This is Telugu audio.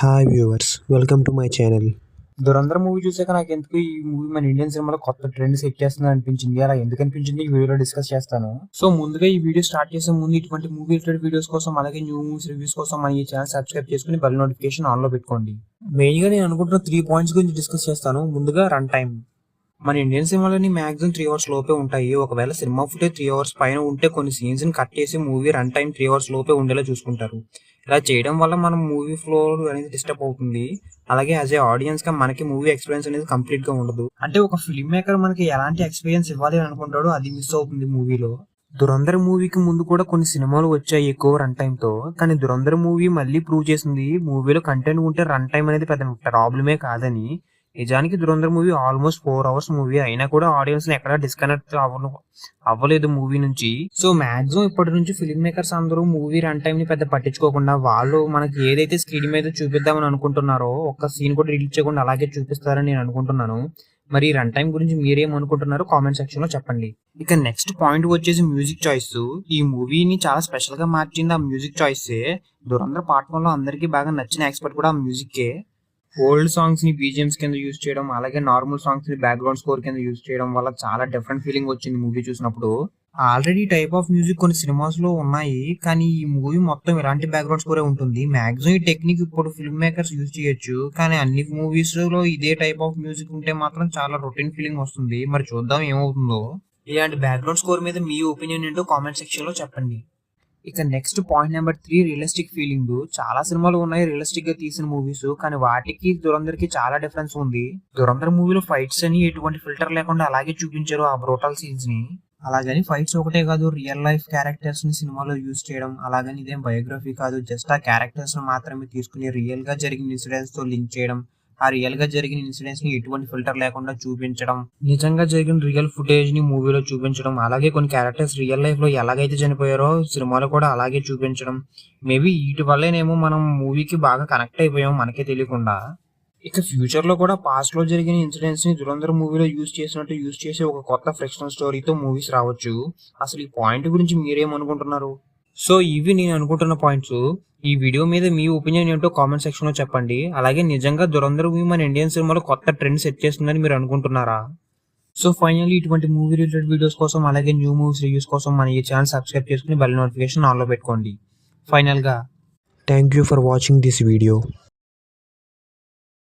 Hi viewers, welcome to my channel. Dhurandhar movie చూసాక నాకు ఎందుకు ఈ మూవీ మన ఇండియన్ సినిమాలో కొత్త ట్రెండ్ సెట్ చేస్తుంది అనిపించింది. అలా ఎందుకు అనిపించింది ఈ వీడియోలో డిస్కస్ చేస్తాను. సో ముందుగా ఈ వీడియో స్టార్ట్ చేసే ముందు ఇటువంటి మూవీ రిలేటెడ్ వీడియోస్ కోసం అలాగే న్యూ మూవీస్ రివ్యూస్ కోసం మన ఈ ఛానల్ సబ్స్క్రైబ్ చేసుకుని బెల్ నోటిఫికేషన్ ఆన్ లో పెట్టుకోండి. మెయిన్ గా నేను అనుకుంటున్న 3 పాయింట్స్ గురించి డిస్కస్ చేస్తాను. ముందుగా రన్ టైం. మన ఇండియన్ సినిమాలోని మాక్సిమం 3 అవర్స్ లోపే ఉంటాయి. ఒకవేళ సినిమా ఫుటేజ్ 3 అవర్స్ పైన ఉంటే కొన్ని సీన్స్ ని కట్ చేసి మూవీ రన్ టైం 3 అవర్స్ లోపే ఉండేలా చూసుకుంటారు. ఇలా చేయడం వల్ల మనం మూవీ ఫ్లో అనేది డిస్టర్బ్ అవుతుంది. అలాగే యాజ్ ఏ ఆడియన్స్ గా మనకి మూవీ ఎక్స్పీరియన్స్ అనేది కంప్లీట్ గా ఉండదు. అంటే ఒక ఫిల్మ్ మేకర్ మనకి ఎలాంటి ఎక్స్పీరియన్స్ ఇవ్వాలి అని అనుకుంటాడో అది మిస్ అవుతుంది మూవీలో. దురంధర్ మూవీకి ముందు కూడా కొన్ని సినిమాలు వచ్చాయి ఎక్కువ రన్ టైమ్ తో, కానీ దురంధర్ మూవీ మళ్ళీ ప్రూవ్ చేసింది మూవీలో కంటెంట్ ఉంటే రన్ టైం అనేది పెద్ద ప్రాబ్లమే కాదని. నిజానికి Dhurandhar movie almost 4 hours movie అయినా కూడా ఆడియన్స్ ని ఎక్కడా డిస్కనెక్ట్ అవ్వలేదు మూవీ నుంచి. సో మాక్సిమం ఇప్పటి నుంచి ఫిల్మ్ మేకర్స్ అందరూ మూవీ రన్ టైం ని పెద్ద పట్టించుకోకుండా వాళ్ళు మనకి ఏదైతే స్క్రీన్ మీద చూపిద్దామని అనుకుంటున్నారో ఒక్క సీన్ కూడా రిలీజ్ చేయకుండా అలాగే చూపిస్తారని నేను అనుకుంటున్నాను. మరి రన్ టైం గురించి మీరేమనుకుంటున్నారో కామెంట్ సెక్షన్ లో చెప్పండి. ఇక నెక్స్ట్ పాయింట్ వచ్చేసి మ్యూజిక్ చాయిస్. ఈ మూవీని చాలా స్పెషల్ గా మార్చింది ఆ మ్యూజిక్ చాయిసే. దురంధర్ పార్ట్ 1 లో అందరికీ బాగా నచ్చిన ఎక్స్పర్ట్ కూడా ఆ మ్యూజిక్. ఓల్డ్ సాంగ్స్ ని బీజిఎంస్ కింద యూజ్ చేయడం అలాగే నార్మల్ సాంగ్స్ ని బ్యాక్గ్రౌండ్ స్కోర్ కింద యూజ్ చేయడం వల్ల చాలా డిఫరెంట్ ఫీలింగ్ వచ్చింది మూవీ చూసినప్పుడు. ఆల్రెడీ టైప్ ఆఫ్ మ్యూజిక్ కొన్ని సినిమాస్ లో ఉన్నాయి, కానీ ఈ మూవీ మొత్తం ఇలాంటి బ్యాక్గ్రౌండ్ స్కోరే ఉంటుంది. మాక్సిమం ఈ టెక్నిక్ ఇప్పుడు ఫిల్మ్ మేకర్స్ యూజ్ చేయొచ్చు, కానీ అన్ని మూవీస్ లో ఇదే టైప్ ఆఫ్ మ్యూజిక్ ఉంటే మాత్రం చాలా రొటీన్ ఫీలింగ్ వస్తుంది. మరి చూద్దాం ఏమవుతుందో. ఇలాంటి బ్యాక్గ్రౌండ్ స్కోర్ మీద మీ ఒపీనియన్ ఏంటో కామెంట్ సెక్షన్ లో చెప్పండి. ఇక next point number 3, realistic feeling. చాలా సినిమాలు ఉన్నాయి రియలిస్టిక్ గా తీసిన మూవీస్, కానీ వాటికి దురంధర్ కి చాలా డిఫరెన్స్ ఉంది. దురంధర్ మూవీలో ఫైట్స్ అని ఎటువంటి ఫిల్టర్ లేకుండా అలాగే చూపించారు ఆ బ్రూటల్ సీన్స్ ని. అలాగని ఫైట్స్ ఒకటే కాదు, రియల్ లైఫ్ క్యారెక్టర్స్ ని సినిమాలో యూజ్ చేయడం. అలాగని ఇదేం బయోగ్రఫీ కాదు, జస్ట్ ఆ క్యారెక్టర్స్ ని మాత్రమే తీసుకుని రియల్ గా జరిగిన ఇన్సిడెంట్స్ తో లింక్ చేయడం. ఆ రియల్ గా జరిగిన ఇన్సిడెంట్స్ ని ఎటువంటి ఫిల్టర్ లేకుండా చూపించడం, నిజంగా జరిగిన రియల్ ఫుటేజ్ ని మూవీలో చూపించడం. అలాగే కొన్ని క్యారెక్టర్స్ రియల్ లైఫ్ లో ఎలాగైతే చనిపోయారో సినిమాలో కూడా అలాగే చూపించడం. మేబీ వీటి వల్లేనేమో మనం మూవీకి బాగా కనెక్ట్ అయిపోయాం మనకే తెలియకుండా. ఇక ఫ్యూచర్ లో కూడా పాస్ట్ లో జరిగిన ఇన్సిడెంట్స్ ని దురంధర్ మూవీలో యూజ్ చేసినట్టు యూజ్ చేసే ఒక కొత్త ఫ్రిక్షనల్ స్టోరీతో మూవీస్ రావచ్చు. అసలు ఈ పాయింట్ గురించి మీరేమనుకుంటున్నారు? సో ఇవి నేను అనుకుంటున్న పాయింట్స్. ఈ వీడియో మీద మీ ఒపీనియన్ ఏంటో కామెంట్ సెక్షన్ లో చెప్పండి. అలాగే నిజంగా దురంధర్ మూవీ మన ఇండియన్ సినిమాలో కొత్త ట్రెండ్ సెట్ చేస్తుందని మీరు అనుకుంటున్నారా? సో ఫైనల్లీ ఇటువంటి మూవీ రిలేటెడ్ వీడియోస్ కోసం అలాగే న్యూ మూవీస్ రివ్యూస్ కోసం మన ఈ ఛానల్ సబ్స్క్రైబ్ చేసుకుని బెల్ నోటిఫికేషన్ ఆన్ లో పెట్టుకోండి. ఫైనల్ గా thank you for watching this video.